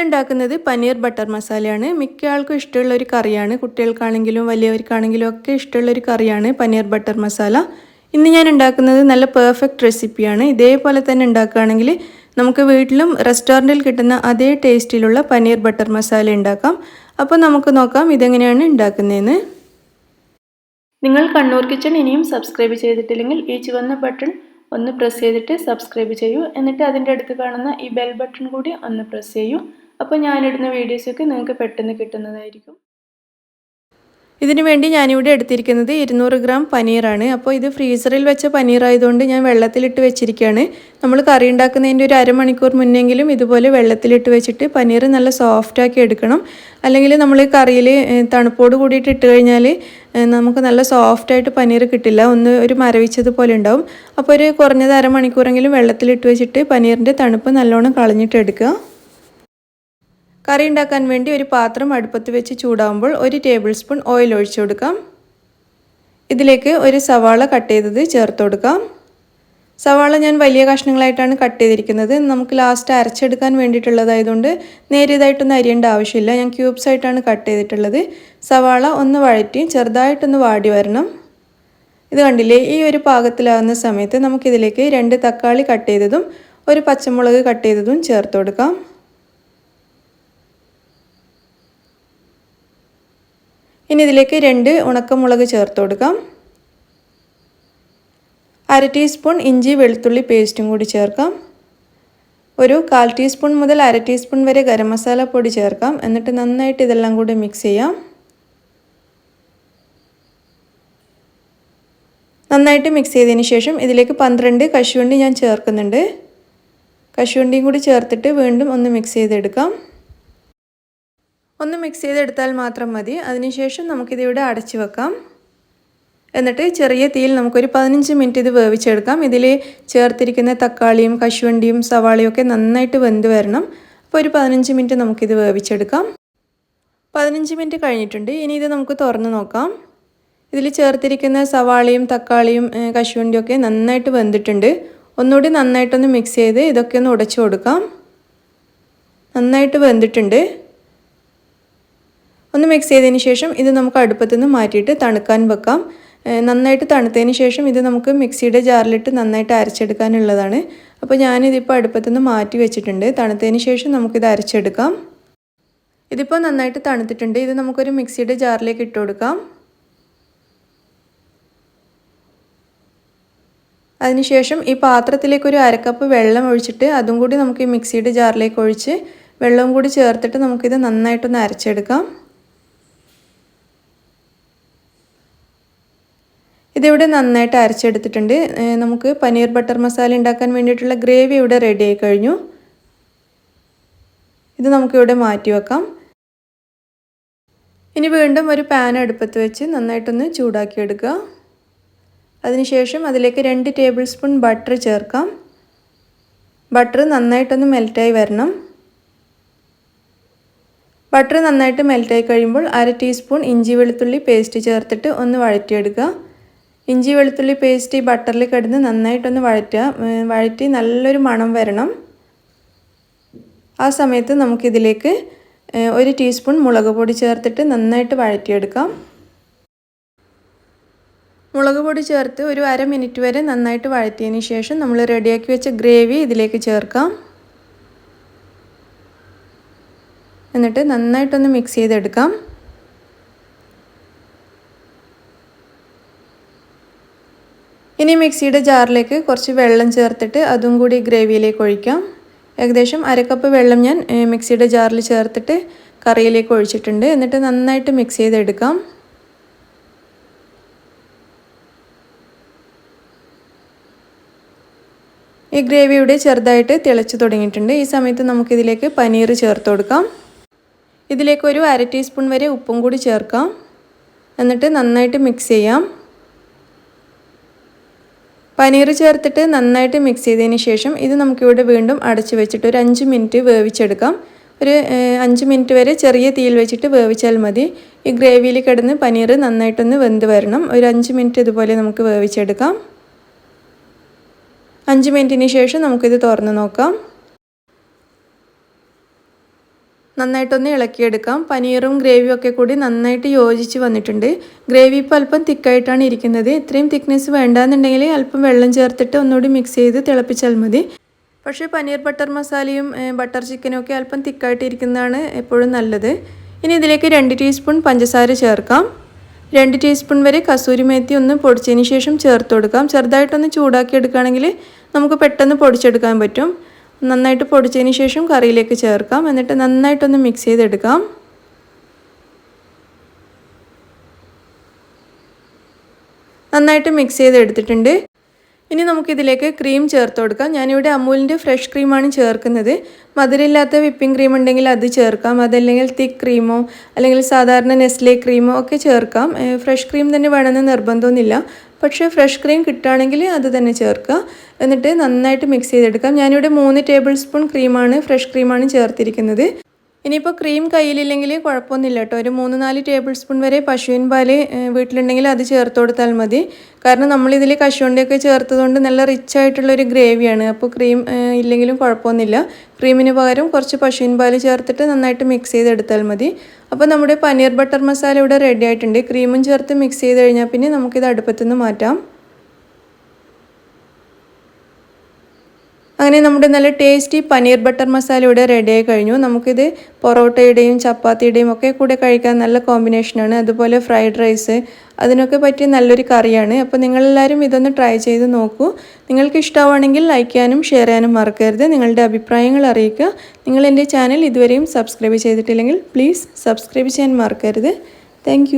ഇന്നുണ്ടാക്കുന്നത് paneer butter മസാലയാണ്. മിക്ക ആൾക്കും ഇഷ്ടമുള്ള ഒരു കറിയാണ്. കുട്ടികൾക്കാണെങ്കിലും വലിയവർക്കാണെങ്കിലും ഒക്കെ ഇഷ്ടമുള്ള ഒരു കറിയാണ് പനീർ ബട്ടർ മസാല. ഇന്ന് ഞാൻ ഉണ്ടാക്കുന്നത് നല്ല പെർഫെക്റ്റ് റെസിപ്പിയാണ്. ഇതേപോലെ തന്നെ ഉണ്ടാക്കുകയാണെങ്കിൽ നമുക്ക് വീട്ടിലും റെസ്റ്റോറൻറ്റിൽ കിട്ടുന്ന അതേ ടേസ്റ്റിലുള്ള പനീർ ബട്ടർ മസാല ഉണ്ടാക്കാം. അപ്പോൾ നമുക്ക് നോക്കാം ഇതെങ്ങനെയാണ് ഉണ്ടാക്കുന്നതെന്ന്. നിങ്ങൾ കണ്ണൂർ കിച്ചൺ ഇനിയും സബ്സ്ക്രൈബ് ചെയ്തിട്ടില്ലെങ്കിൽ ഈ ചുവന്ന ബട്ടൺ ഒന്ന് പ്രസ് ചെയ്തിട്ട് സബ്സ്ക്രൈബ് ചെയ്യൂ. എന്നിട്ട് അതിൻ്റെ അടുത്ത് കാണുന്ന ഈ ബെൽ ബട്ടൺ കൂടി ഒന്ന് പ്രസ് ചെയ്യൂ. അപ്പോൾ ഞാനിടുന്ന വീഡിയോസൊക്കെ നിങ്ങൾക്ക് പെട്ടെന്ന് കിട്ടുന്നതായിരിക്കും. ഇതിനു വേണ്ടി ഞാനിവിടെ എടുത്തിരിക്കുന്നത് 200 ഗ്രാം പനീറാണ്. അപ്പോൾ ഇത് ഫ്രീസറിൽ വെച്ച പനീർ ആയതുകൊണ്ട് ഞാൻ വെള്ളത്തിലിട്ട് വെച്ചിരിക്കുകയാണ്. നമ്മൾ കറി ഉണ്ടാക്കുന്നതിൻ്റെ ഒരു അരമണിക്കൂർ മുന്നെങ്കിലും ഇതുപോലെ വെള്ളത്തിലിട്ട് വെച്ചിട്ട് പനീർ നല്ല സോഫ്റ്റാക്കി എടുക്കണം. അല്ലെങ്കിൽ നമ്മൾ കറിയിൽ തണുപ്പോട് കൂടിയിട്ട് ഇട്ട് കഴിഞ്ഞാൽ നമുക്ക് നല്ല സോഫ്റ്റായിട്ട് പനീർ കിട്ടില്ല, ഒരു മരവിച്ചതുപോലെ ഉണ്ടാവും. അപ്പോൾ ഒരു കുറഞ്ഞത് അരമണിക്കൂറെങ്കിലും വെള്ളത്തിലിട്ട് വെച്ചിട്ട് പനീറിൻ്റെ തണുപ്പ് നല്ലോണം കളഞ്ഞിട്ട് എടുക്കുക. കറി ഉണ്ടാക്കാൻ വേണ്ടി ഒരു പാത്രം അടുപ്പത്ത് വെച്ച് ചൂടാകുമ്പോൾ 1 ടേബിൾ സ്പൂൺ ഓയിൽ ഒഴിച്ചു കൊടുക്കാം. ഇതിലേക്ക് ഒരു സവാള കട്ട് ചെയ്തത് ചേർത്ത് കൊടുക്കാം. സവാള ഞാൻ വലിയ കഷ്ണങ്ങളായിട്ടാണ് കട്ട് ചെയ്തിരിക്കുന്നത്. നമുക്ക് ലാസ്റ്റ് അരച്ചെടുക്കാൻ വേണ്ടിയിട്ടുള്ളതായതുകൊണ്ട് നേരിയതായിട്ടൊന്നും അരിയേണ്ട ആവശ്യമില്ല. ഞാൻ ക്യൂബ്സ് ആയിട്ടാണ് കട്ട് ചെയ്തിട്ടുള്ളത്. സവാള ഒന്ന് വഴറ്റി ചെറുതായിട്ടൊന്ന് വാടി വരണം. ഇത് കണ്ടില്ലേ, ഈ ഒരു പാകത്തിലാകുന്ന സമയത്ത് നമുക്കിതിലേക്ക് 2 തക്കാളി കട്ട് ചെയ്തതും 1 പച്ചമുളക് കട്ട് ചെയ്തതും ചേർത്ത് കൊടുക്കാം. ഇനി ഇതിലേക്ക് 2 ഉണക്കമുളക് ചേർത്ത് കൊടുക്കാം. 1/2 ടീസ്പൂൺ ഇഞ്ചി വെളുത്തുള്ളി പേസ്റ്റും കൂടി ചേർക്കാം. ഒരു 1/4 ടീസ്പൂൺ മുതൽ 1/2 ടീസ്പൂൺ വരെ ഗരം മസാല പൊടി ചേർക്കാം. എന്നിട്ട് നന്നായിട്ട് ഇതെല്ലാം കൂടി മിക്സ് ചെയ്യാം. നന്നായിട്ട് മിക്സ് ചെയ്തതിന് ശേഷം ഇതിലേക്ക് 12 കശുവണ്ടി ഞാൻ ചേർക്കുന്നുണ്ട്. കശുവണ്ടിയും കൂടി ചേർത്തിട്ട് വീണ്ടും ഒന്ന് മിക്സ് ചെയ്തെടുക്കാം. ഒന്ന് മിക്സ് ചെയ്തെടുത്താൽ മാത്രം മതി. അതിനുശേഷം നമുക്കിതിവിടെ അടച്ചു വെക്കാം. എന്നിട്ട് ചെറിയ തീയിൽ നമുക്കൊരു 15 മിനിറ്റ് ഇത് വേവിച്ചെടുക്കാം. ഇതിൽ ചേർത്തിരിക്കുന്ന തക്കാളിയും കശുവണ്ടിയും സവാളയും ഒക്കെ നന്നായിട്ട് വെന്ത് വരണം. അപ്പോൾ ഒരു 15 മിനിറ്റ് നമുക്കിത് വേവിച്ചെടുക്കാം. 15 മിനിറ്റ് കഴിഞ്ഞിട്ടുണ്ട്. ഇനി ഇത് നമുക്ക് തുറന്ന് നോക്കാം. ഇതിൽ ചേർത്തിരിക്കുന്ന സവാളയും തക്കാളിയും കശുവണ്ടിയും ഒക്കെ നന്നായിട്ട് വെന്തിട്ടുണ്ട്. ഒന്നുകൂടി നന്നായിട്ടൊന്ന് മിക്സ് ചെയ്ത് ഇതൊക്കെ ഒന്ന് ഉടച്ചു കൊടുക്കാം. നന്നായിട്ട് വെന്തിട്ടുണ്ട്. ഒന്ന് മിക്സ് ചെയ്തതിന് ശേഷം ഇത് നമുക്ക് അടുപ്പത്തു നിന്ന് മാറ്റിയിട്ട് തണുക്കാൻ വെക്കാം. നന്നായിട്ട് തണുത്തതിന് ശേഷം ഇത് നമുക്ക് മിക്സിയുടെ ജാറിലിട്ട് നന്നായിട്ട് അരച്ചെടുക്കാനുള്ളതാണ്. അപ്പോൾ ഞാനിതിപ്പോൾ അടുപ്പത്തു നിന്ന് മാറ്റി വെച്ചിട്ടുണ്ട്. തണുത്തതിന് ശേഷം നമുക്കിത് അരച്ചെടുക്കാം. ഇതിപ്പോൾ നന്നായിട്ട് തണുത്തിട്ടുണ്ട്. ഇത് നമുക്കൊരു മിക്സിയുടെ ജാറിലേക്ക് ഇട്ട് കൊടുക്കാം. അതിനുശേഷം ഈ പാത്രത്തിലേക്ക് ഒരു 1/2 കപ്പ് വെള്ളം ഒഴിച്ചിട്ട് അതും കൂടി നമുക്ക് ഈ മിക്സിയുടെ ജാറിലേക്ക് ഒഴിച്ച് വെള്ളവും കൂടി ചേർത്തിട്ട് നമുക്കിത് നന്നായിട്ടൊന്ന് അരച്ചെടുക്കാം. ഇതിവിടെ നന്നായിട്ട് അരച്ചെടുത്തിട്ടുണ്ട്. നമുക്ക് പനീർ ബട്ടർ മസാല ഉണ്ടാക്കാൻ വേണ്ടിയിട്ടുള്ള ഗ്രേവി ഇവിടെ റെഡി ആയി കഴിഞ്ഞു. ഇത് നമുക്കിവിടെ മാറ്റി വെക്കാം. ഇനി വീണ്ടും ഒരു പാൻ അടുപ്പത്ത് വെച്ച് നന്നായിട്ടൊന്ന് ചൂടാക്കിയെടുക്കുക. അതിനുശേഷം അതിലേക്ക് 2 ടേബിൾ സ്പൂൺ ബട്ടർ ചേർക്കാം. ബട്ടർ നന്നായിട്ടൊന്ന് മെൽറ്റായി വരണം. ബട്ടർ നന്നായിട്ട് മെൽറ്റായി കഴിയുമ്പോൾ 1/2 ടീസ്പൂൺ ഇഞ്ചി വെളുത്തുള്ളി പേസ്റ്റ് ചേർത്തിട്ട് ഒന്ന് വഴറ്റിയെടുക്കുക. ഇഞ്ചി വെളുത്തുള്ളി പേസ്റ്റ് ഈ ബട്ടറിൽ കിടന്ന് നന്നായിട്ടൊന്ന് വഴറ്റി നല്ലൊരു മണം വരണം. ആ സമയത്ത് നമുക്കിതിലേക്ക് 1 ടീസ്പൂൺ മുളക് പൊടി ചേർത്തിട്ട് നന്നായിട്ട് വഴറ്റിയെടുക്കാം. മുളക് പൊടി ചേർത്ത് ഒരു 1/2 മിനിറ്റ് വരെ നന്നായിട്ട് വഴറ്റിയതിന് ശേഷം നമ്മൾ റെഡിയാക്കി വെച്ച ഗ്രേവി ഇതിലേക്ക് ചേർക്കാം. എന്നിട്ട് നന്നായിട്ടൊന്ന് മിക്സ് ചെയ്തെടുക്കാം. ഇനി മിക്സിയുടെ ജാറിലേക്ക് കുറച്ച് വെള്ളം ചേർത്തിട്ട് അതും കൂടി ഗ്രേവിയിലേക്ക് ഒഴിക്കാം. ഏകദേശം 1/2 കപ്പ് വെള്ളം ഞാൻ മിക്സിയുടെ ജാറിൽ ചേർത്തിട്ട് കറിയിലേക്ക് ഒഴിച്ചിട്ടുണ്ട്. എന്നിട്ട് നന്നായിട്ട് മിക്സ് ചെയ്തെടുക്കാം. ഈ ഗ്രേവി ഇവിടെ ചെറുതായിട്ട് തിളച്ച് തുടങ്ങിയിട്ടുണ്ട്. ഈ സമയത്ത് നമുക്കിതിലേക്ക് പനീർ ചേർത്ത് കൊടുക്കാം. ഇതിലേക്ക് ഒരു 1/2 ടീസ്പൂൺ വരെ ഉപ്പും കൂടി ചേർക്കാം. എന്നിട്ട് നന്നായിട്ട് മിക്സ് ചെയ്യാം. പനീർ ചേർത്തിട്ട് നന്നായിട്ട് മിക്സ് ചെയ്തതിന് ശേഷം ഇത് നമുക്കിവിടെ വീണ്ടും അടച്ചു വെച്ചിട്ട് ഒരു 5 മിനിറ്റ് വേവിച്ചെടുക്കാം. ഒരു 5 മിനിറ്റ് വരെ ചെറിയ തീയിൽ വെച്ചിട്ട് വേവിച്ചാൽ മതി. ഈ ഗ്രേവിയിൽ കിടന്ന് പനീർ നന്നായിട്ടൊന്ന് വെന്ത് വരണം. ഒരു 5 മിനിറ്റ് ഇതുപോലെ നമുക്ക് വേവിച്ചെടുക്കാം. 5 മിനിറ്റിന് ശേഷം നമുക്കിത് തുറന്ന് നോക്കാം. നന്നായിട്ടൊന്ന് ഇളക്കിയെടുക്കാം. പനീറും ഗ്രേവിയും ഒക്കെ കൂടി നന്നായിട്ട് യോജിച്ച് വന്നിട്ടുണ്ട്. ഗ്രേവി ഇപ്പോൾ അല്പം തിക്കായിട്ടാണ് ഇരിക്കുന്നത്. ഇത്രയും തിക്നെസ് വേണ്ടാന്നുണ്ടെങ്കിൽ അല്പം വെള്ളം ചേർത്തിട്ട് ഒന്നുകൂടി മിക്സ് ചെയ്ത് തിളപ്പിച്ചാൽ മതി. പക്ഷേ പനീർ ബട്ടർ മസാലയും ബട്ടർ ചിക്കനും ഒക്കെ അല്പം തിക്കായിട്ട് ഇരിക്കുന്നതാണ് എപ്പോഴും നല്ലത്. ഇനി ഇതിലേക്ക് 2 ടീസ്പൂൺ പഞ്ചസാര ചേർക്കാം. 2 ടീസ്പൂൺ വരെ കസൂരിമേത്തി ഒന്ന് പൊടിച്ചതിന് ശേഷം ചേർത്ത് കൊടുക്കാം. ചെറുതായിട്ടൊന്ന് ചൂടാക്കി എടുക്കുകയാണെങ്കിൽ നമുക്ക് പെട്ടെന്ന് പൊടിച്ചെടുക്കാൻ പറ്റും. നന്നായിട്ട് പൊടിച്ചതിന് ശേഷം കറിയിലേക്ക് ചേർക്കാം. എന്നിട്ട് നന്നായിട്ടൊന്ന് മിക്സ് ചെയ്തെടുക്കാം. നന്നായിട്ട് മിക്സ് ചെയ്തെടുത്തിട്ടുണ്ട്. ഇനി നമുക്കിതിലേക്ക് ക്രീം ചേർത്ത് കൊടുക്കാം. ഞാനിവിടെ അമൂലിൻ്റെ ഫ്രഷ് ക്രീമാണ് ചേർക്കുന്നത്. മധുരമില്ലാത്ത വിപ്പിംഗ് ക്രീം ഉണ്ടെങ്കിൽ അത് ചേർക്കാം. അതല്ലെങ്കിൽ തിക്ക് ക്രീമോ അല്ലെങ്കിൽ സാധാരണ നെസ്ലെ ക്രീമോ ഒക്കെ ചേർക്കാം. ഫ്രഷ് ക്രീം തന്നെ വേണമെന്ന് നിർബന്ധമൊന്നുമില്ല. പക്ഷേ ഫ്രഷ് ക്രീം കിട്ടുകയാണെങ്കിൽ അത് തന്നെ ചേർക്കുക. എന്നിട്ട് നന്നായിട്ട് മിക്സ് ചെയ്തെടുക്കാം. ഞാനിവിടെ 3 ടേബിൾ സ്പൂൺ ഫ്രഷ് ക്രീമാണ് ചേർത്തിരിക്കുന്നത്. ഇനിയിപ്പോൾ ക്രീം കയ്യിലില്ലെങ്കിൽ കുഴപ്പമൊന്നുമില്ല കേട്ടോ. ഒരു 3-4 ടേബിൾ സ്പൂൺ വരെ പശുവിൻ പാല് വീട്ടിലുണ്ടെങ്കിൽ അത് ചേർത്ത് കൊടുത്താൽ മതി. കാരണം നമ്മളിതിൽ കശുവണ്ടിയൊക്കെ ചേർത്തതുകൊണ്ട് നല്ല റിച്ച് ആയിട്ടുള്ളൊരു ഗ്രേവിയാണ്. അപ്പോൾ ക്രീം ഇല്ലെങ്കിലും കുഴപ്പമൊന്നുമില്ല. ക്രീമിന് പകരം കുറച്ച് പശുവിൻ പാല് ചേർത്തിട്ട് നന്നായിട്ട് മിക്സ് ചെയ്തെടുത്താൽ മതി. അപ്പോൾ നമ്മുടെ പനീർ ബട്ടർ മസാല ഇവിടെ റെഡി ആയിട്ടുണ്ട്. ക്രീമും ചേർത്ത് മിക്സ് ചെയ്ത് കഴിഞ്ഞാൽ പിന്നെ നമുക്കിത് അടുപ്പത്തുനിന്ന് മാറ്റാം. അങ്ങനെ നമ്മുടെ നല്ല ടേസ്റ്റി പനീർ ബട്ടർ മസാല ഇവിടെ റെഡിയായി കഴിഞ്ഞു. നമുക്കിത് പൊറോട്ടയുടെയും ചപ്പാത്തിയുടെയും ഒക്കെ കൂടെ കഴിക്കാൻ നല്ല കോമ്പിനേഷനാണ്. അതുപോലെ ഫ്രൈഡ് റൈസ് അതിനൊക്കെ പറ്റിയ നല്ലൊരു കറിയാണ്. അപ്പോൾ നിങ്ങളെല്ലാവരും ഇതൊന്ന് ട്രൈ ചെയ്ത് നോക്കൂ. നിങ്ങൾക്ക് ഇഷ്ടമാണെങ്കിൽ ലൈക്ക് ചെയ്യാനും ഷെയർ ചെയ്യാനും മറക്കരുത്. നിങ്ങളുടെ അഭിപ്രായങ്ങൾ അറിയിക്കുക. നിങ്ങൾ എൻ്റെ ചാനൽ ഇതുവരെയും സബ്സ്ക്രൈബ് ചെയ്തിട്ടില്ലെങ്കിൽ പ്ലീസ് സബ്സ്ക്രൈബ് ചെയ്യാൻ മറക്കരുത്. താങ്ക്